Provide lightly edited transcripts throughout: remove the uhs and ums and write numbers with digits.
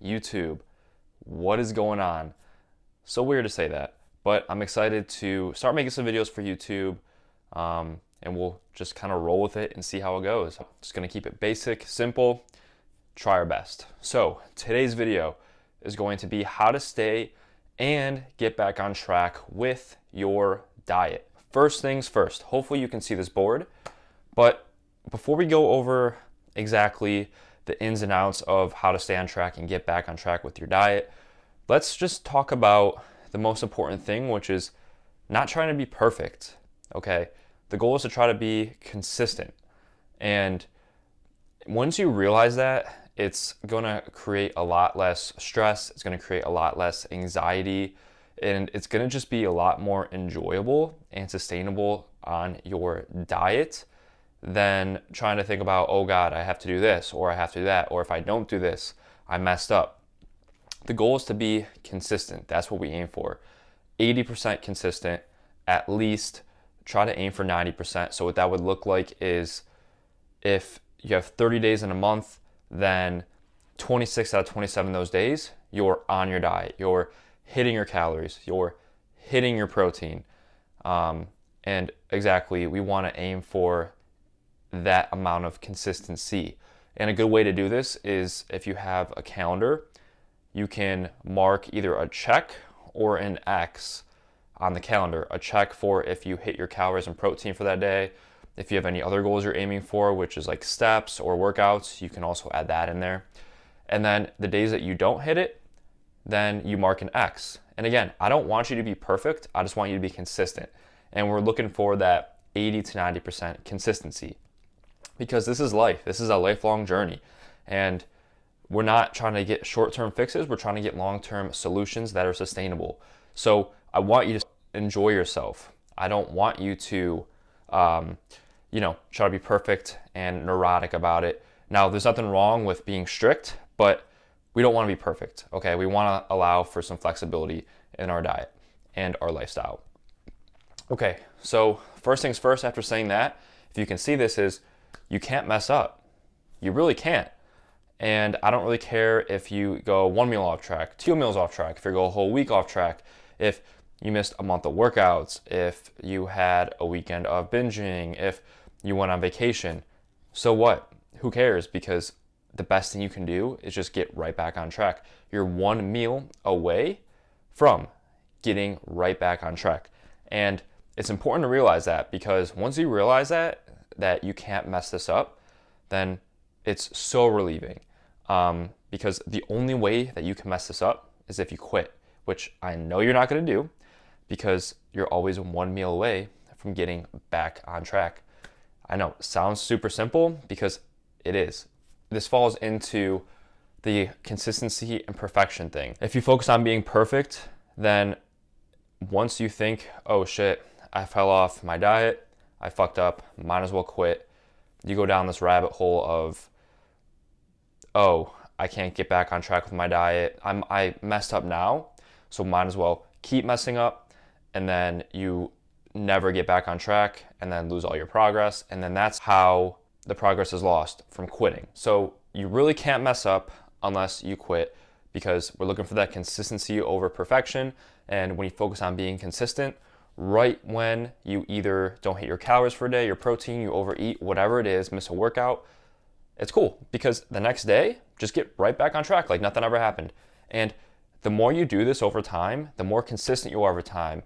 YouTube. What is going on? So weird to say that, but I'm excited to start making some videos for YouTube, and we'll just kind of roll with it and see how it goes. Just gonna keep it basic, simple, try our best. So today's video is going to be how to stay and get back on track with your diet. First things first, hopefully you can see this board, but before we go over exactly the ins and outs of how to stay on track and get back on track with your diet, let's just talk about the most important thing, which is not trying to be perfect, okay? The goal is to try to be consistent. And once you realize that, it's gonna create a lot less stress, it's gonna create a lot less anxiety, and it's gonna just be a lot more enjoyable and sustainable on your diet than trying to think about, oh God, I have to do this, or I have to do that, or if I don't do this, I messed up. The goal is to be consistent. That's what we aim for. 80% consistent, at least try to aim for 90%. So what that would look like is if you have 30 days in a month, then 26 out of 27 of those days, you're on your diet. You're hitting your calories. You're hitting your protein. And exactly, we want to aim for that amount of consistency. And a good way to do this is if you have a calendar, you can mark either a check or an X on the calendar. A check for if you hit your calories and protein for that day. If you have any other goals you're aiming for, which is like steps or workouts, you can also add that in there. And then the days that you don't hit it, then you mark an X. And again, I don't want you to be perfect. I just want you to be consistent. And we're looking for that 80 to 90% consistency, because this is life. This is a lifelong journey. And we're not trying to get short-term fixes. We're trying to get long-term solutions that are sustainable. So I want you to enjoy yourself. I don't want you to, try to be perfect and neurotic about it. Now, there's nothing wrong with being strict, but we don't want to be perfect, okay? We want to allow for some flexibility in our diet and our lifestyle. Okay, so first things first, after saying that, if you can see this, is you can't mess up. You really can't. And I don't really care if you go 1 meal off track, 2 meals off track, if you go a whole week off track, if you missed a month of workouts, if you had a weekend of binging, if you went on vacation. So what? Who cares? Because the best thing you can do is just get right back on track. You're 1 meal away from getting right back on track. And it's important to realize that, because once you realize that you can't mess this up, then it's so relieving, because the only way that you can mess this up is if you quit, which I know you're not going to do, because you're always 1 meal away from getting back on track. I know it sounds super simple, because it is. This falls into the consistency and perfection thing. If you focus on being perfect, then once you think, oh shit, I fell off my diet, I fucked up, might as well quit, you go down this rabbit hole of, oh, I can't get back on track with my diet. I messed up now, so might as well keep messing up, and then you never get back on track and then lose all your progress, and then that's how the progress is lost from quitting. So you really can't mess up unless you quit, because we're looking for that consistency over perfection. And when you focus on being consistent, right when you either don't hit your calories for a day, your protein, you overeat, whatever it is, miss a workout, it's cool, because the next day, just get right back on track like nothing ever happened. And the more you do this over time, the more consistent you are over time,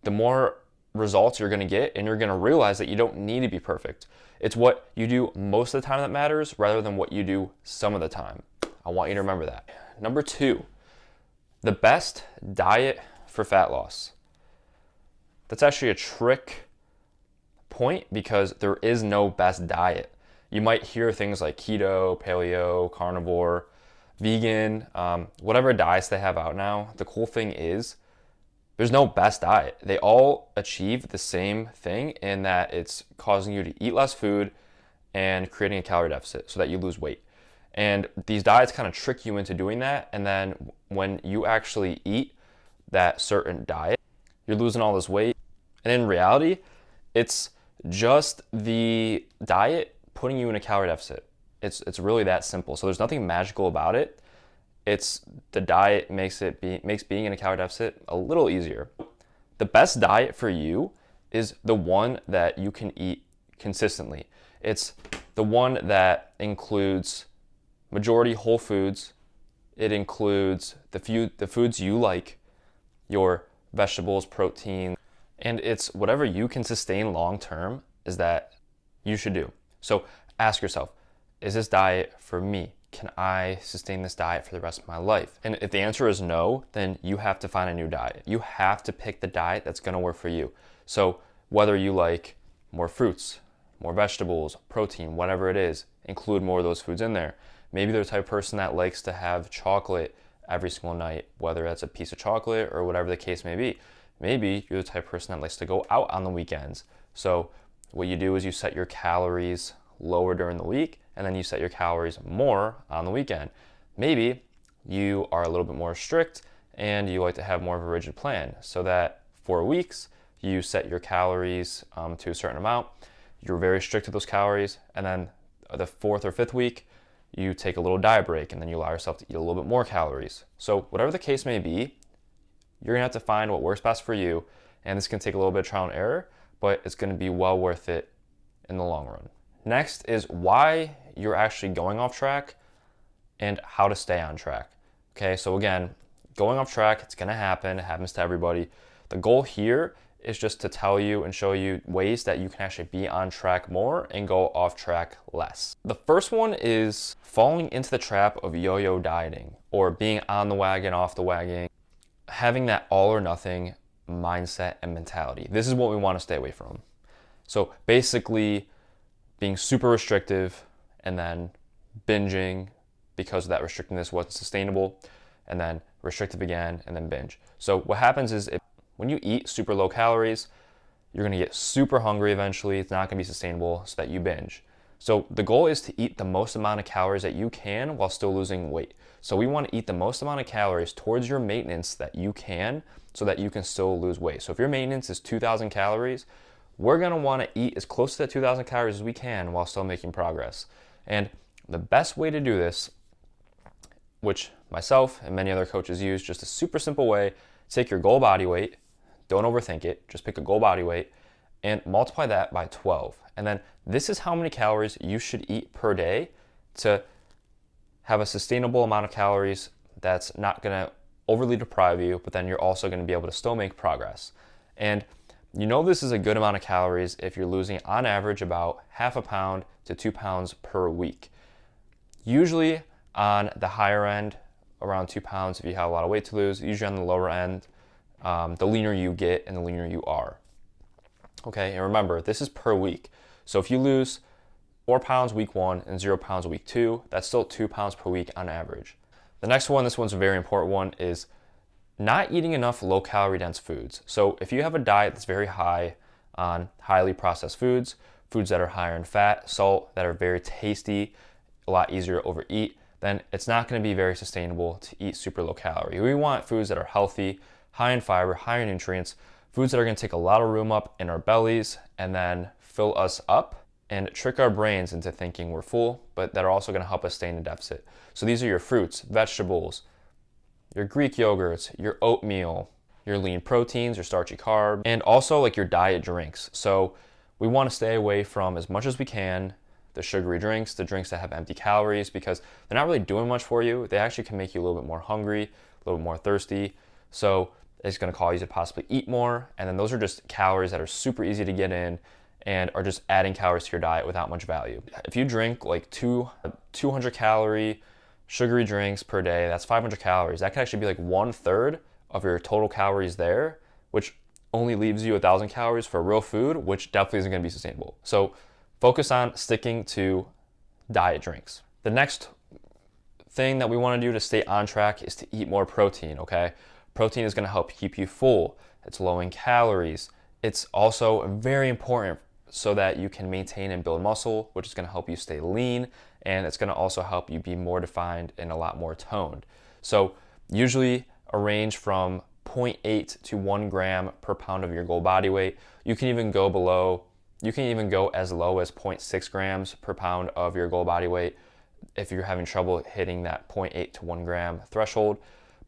the more results you're gonna get, and you're gonna realize that you don't need to be perfect. It's what you do most of the time that matters, rather than what you do some of the time. I want you to remember that. Number 2, the best diet for fat loss. That's actually a trick point, because there is no best diet. You might hear things like keto, paleo, carnivore, vegan, whatever diets they have out now. The cool thing is there's no best diet. They all achieve the same thing, in that it's causing you to eat less food and creating a calorie deficit so that you lose weight. And these diets kind of trick you into doing that. And then when you actually eat that certain diet, you're losing all this weight. And in reality, it's just the diet putting you in a calorie deficit. It's really that simple. So there's nothing magical about it. it's the diet makes being in a calorie deficit a little easier. The best diet for you is the one that you can eat consistently. It's the one that includes majority whole foods. It includes the foods you like, your vegetables, protein, and it's whatever you can sustain long term is that you should do. So ask yourself, is this diet for me? Can I sustain this diet for the rest of my life? And if the answer is no, then you have to find a new diet. You have to pick the diet that's gonna work for you. So whether you like more fruits, more vegetables, protein, whatever it is, include more of those foods in there. Maybe they're the type of person that likes to have chocolate every single night, whether that's a piece of chocolate or whatever the case may be. Maybe you're the type of person that likes to go out on the weekends. So what you do is you set your calories lower during the week, and then you set your calories more on the weekend. Maybe you are a little bit more strict and you like to have more of a rigid plan, so that for weeks you set your calories to a certain amount. You're very strict with those calories, and then the 4th or 5th week you take a little diet break, and then you allow yourself to eat a little bit more calories. So whatever the case may be, you're gonna have to find what works best for you, and this can take a little bit of trial and error, but it's gonna be well worth it in the long run. Next is why you're actually going off track and how to stay on track. Okay, so again, going off track, it's gonna happen, it happens to everybody. The goal here is just to tell you and show you ways that you can actually be on track more and go off track less. The first one is falling into the trap of yo-yo dieting, or being on the wagon, off the wagon, having that all or nothing mindset and mentality. This is what we want to stay away from. So basically being super restrictive and then binging because that restrictiveness wasn't sustainable, and then restrictive again and then binge. So what happens is when you eat super low calories, you're gonna get super hungry eventually. It's not gonna be sustainable, so that you binge. So the goal is to eat the most amount of calories that you can while still losing weight. So we want to eat the most amount of calories towards your maintenance that you can, so that you can still lose weight. So if your maintenance is 2,000 calories, we're gonna wanna eat as close to that 2,000 calories as we can while still making progress. And the best way to do this, which myself and many other coaches use, just a super simple way, take your goal body weight, don't overthink it, just pick a goal body weight and multiply that by 12. And then this is how many calories you should eat per day to have a sustainable amount of calories that's not gonna overly deprive you, but then you're also gonna be able to still make progress. And you know this is a good amount of calories if you're losing on average about 1/2 pound to 2 pounds per week. Usually on the higher end, around 2 pounds if you have a lot of weight to lose. Usually on the lower end, the leaner you get and the leaner you are. Okay, and remember, this is per week. So if you lose 4 pounds week 1 and 0 pounds week 2, that's still 2 pounds per week on average. The next one, this one's a very important one, is not eating enough low calorie dense foods. So if you have a diet that's very high on highly processed foods, foods that are higher in fat, salt, that are very tasty, a lot easier to overeat, then it's not going to be very sustainable to eat super low calorie. We want foods that are healthy, high in fiber, high in nutrients, foods that are going to take a lot of room up in our bellies and then fill us up and trick our brains into thinking we're full, but that are also going to help us stay in a deficit. So these are your fruits, vegetables, your Greek yogurts, your oatmeal, your lean proteins, your starchy carbs, and also like your diet drinks. So we want to stay away from, as much as we can, the sugary drinks, the drinks that have empty calories, because they're not really doing much for you. They actually can make you a little bit more hungry, a little bit more thirsty. So it's going to cause you to possibly eat more. And then those are just calories that are super easy to get in and are just adding calories to your diet without much value. If you drink like 200 calorie sugary drinks per day, that's 500 calories. That could actually be like 1/3 of your total calories there, which only leaves you 1,000 calories for real food, which definitely isn't going to be sustainable. So focus on sticking to diet drinks. The next thing that we want to do to stay on track is to eat more protein, okay? Protein is going to help keep you full. It's low in calories. It's also very important so that you can maintain and build muscle, which is going to help you stay lean, and it's going to also help you be more defined and a lot more toned. So usually a range from 0.8 to 1 gram per pound of your goal body weight. You can even go as low as 0.6 grams per pound of your goal body weight. if you're having trouble hitting that 0.8 to 1 gram threshold.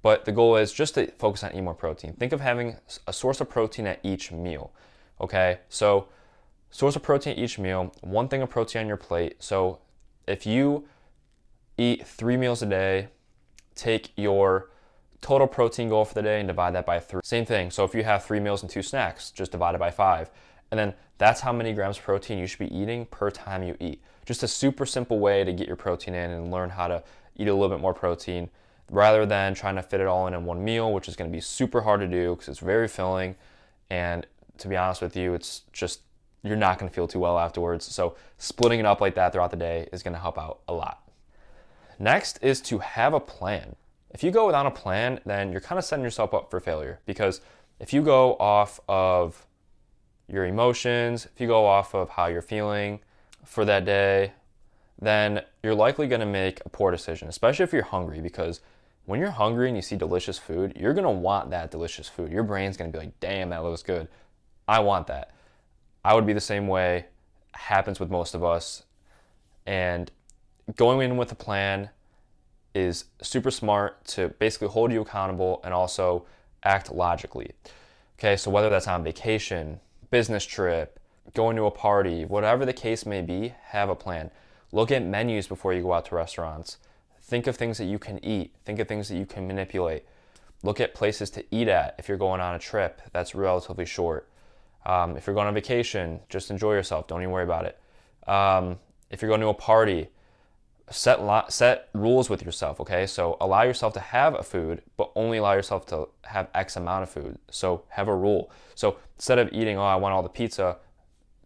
But the goal is just to focus on eating more protein. Think of having a source of protein at each meal, okay? So source of protein at each meal, one thing of protein on your plate. So if you eat 3 meals a day, take your total protein goal for the day and divide that by 3. Same thing, so if you have 3 meals and 2 snacks, just divide it by 5. And then that's how many grams of protein you should be eating per time you eat. Just a super simple way to get your protein in and learn how to eat a little bit more protein rather than trying to fit it all in one meal, which is going to be super hard to do because it's very filling. And to be honest with you, it's just, you're not going to feel too well afterwards. So splitting it up like that throughout the day is going to help out a lot. Next is to have a plan. If you go without a plan, then you're kind of setting yourself up for failure, because if you go off of your emotions, if you go off of how you're feeling for that day, then you're likely going to make a poor decision, especially if you're hungry, because when you're hungry and you see delicious food, you're going to want that delicious food. Your brain's going to be like, damn, that looks good. I want that. I would be the same way. Happens with most of us. And going in with a plan is super smart to basically hold you accountable and also act logically. Okay, so whether that's on vacation, business trip, going to a party, whatever the case may be, have a plan. Look at menus before you go out to restaurants. Think of things that you can eat. Think of things that you can manipulate. Look at places to eat at if you're going on a trip that's relatively short. If you're going on vacation, just enjoy yourself. Don't even worry about it. If you're going to a party, set rules with yourself, okay? So allow yourself to have a food, but only allow yourself to have X amount of food. So have a rule. So instead of eating, oh, I want all the pizza,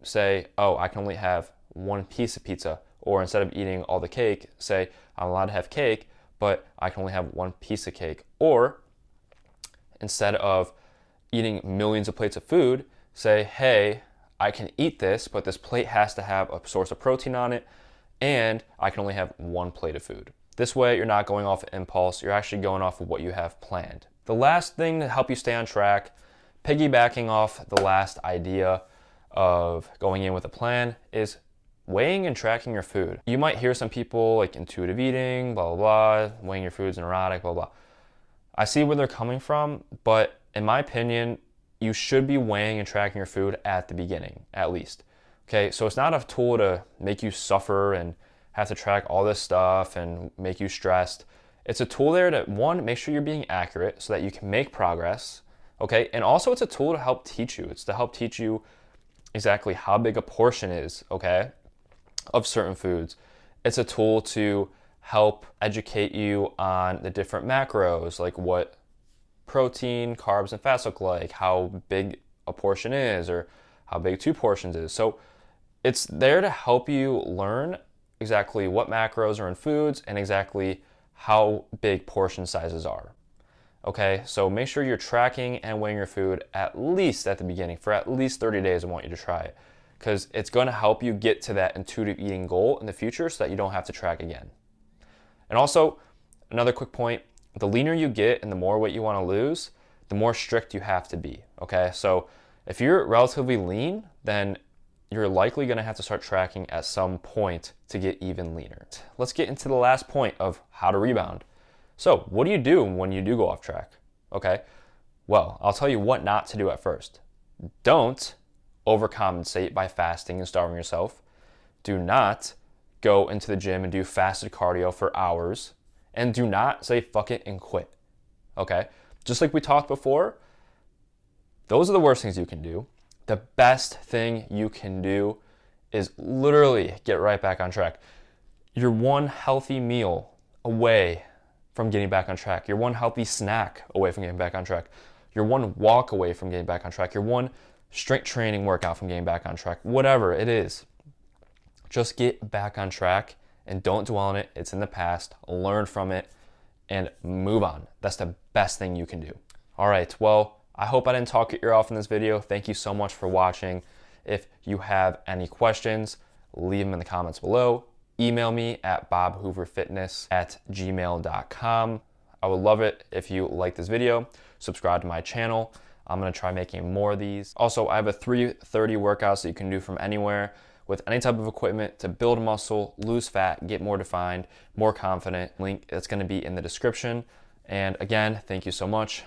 say, oh, I can only have one piece of pizza. Or instead of eating all the cake, say, I'm allowed to have cake, but I can only have one piece of cake. Or instead of eating millions of plates of food, say, hey, I can eat this, but this plate has to have a source of protein on it, and I can only have one plate of food. This way, you're not going off impulse, you're actually going off of what you have planned. The last thing to help you stay on track, piggybacking off the last idea of going in with a plan, is weighing and tracking your food. You might hear some people like intuitive eating, blah, blah, blah, weighing your food's neurotic, blah, blah. I see where they're coming from, but in my opinion, you should be weighing and tracking your food at the beginning, at least. Okay, so it's not a tool to make you suffer and have to track all this stuff and make you stressed. It's a tool there to, one, make sure you're being accurate so that you can make progress, okay? And also it's a tool to help teach you. It's to help teach you exactly how big a portion is, okay, of certain foods. It's a tool to help educate you on the different macros, like what protein, carbs, and fats look like, how big a portion is, or how big 2 portions is. So it's there to help you learn exactly what macros are in foods and exactly how big portion sizes are. Okay, so make sure you're tracking and weighing your food at least at the beginning. For at least 30 days, I want you to try it, because it's going to help you get to that intuitive eating goal in the future so that you don't have to track again. And also, another quick point, the leaner you get and the more weight you want to lose, the more strict you have to be, okay? So if you're relatively lean, then you're likely going to have to start tracking at some point to get even leaner. Let's get into the last point of how to rebound. So what do you do when you do go off track? Okay, well, I'll tell you what not to do at first. Don't overcompensate by fasting and starving yourself. Do not go into the gym and do fasted cardio for hours. And do not say fuck it and quit, okay? Just like we talked before, those are the worst things you can do. The best thing you can do is literally get right back on track. You're one healthy meal away from getting back on track. You're one healthy snack away from getting back on track. You're one walk away from getting back on track. You're one strength training workout from getting back on track. Whatever it is, just get back on track and don't dwell on it. It's in the past. Learn from it and move on. That's the best thing you can do. All right, well, I hope I didn't talk your ear off in this video. Thank you so much for watching. If you have any questions, leave them in the comments below. Email me at bobhooverfitness@gmail.com. I would love it if you like this video. Subscribe to my channel. I'm gonna try making more of these. Also, I have a 3:30 workout that you can do from anywhere with any type of equipment to build muscle, lose fat, get more defined, more confident. Link that's going to be in the description. And again, thank you so much.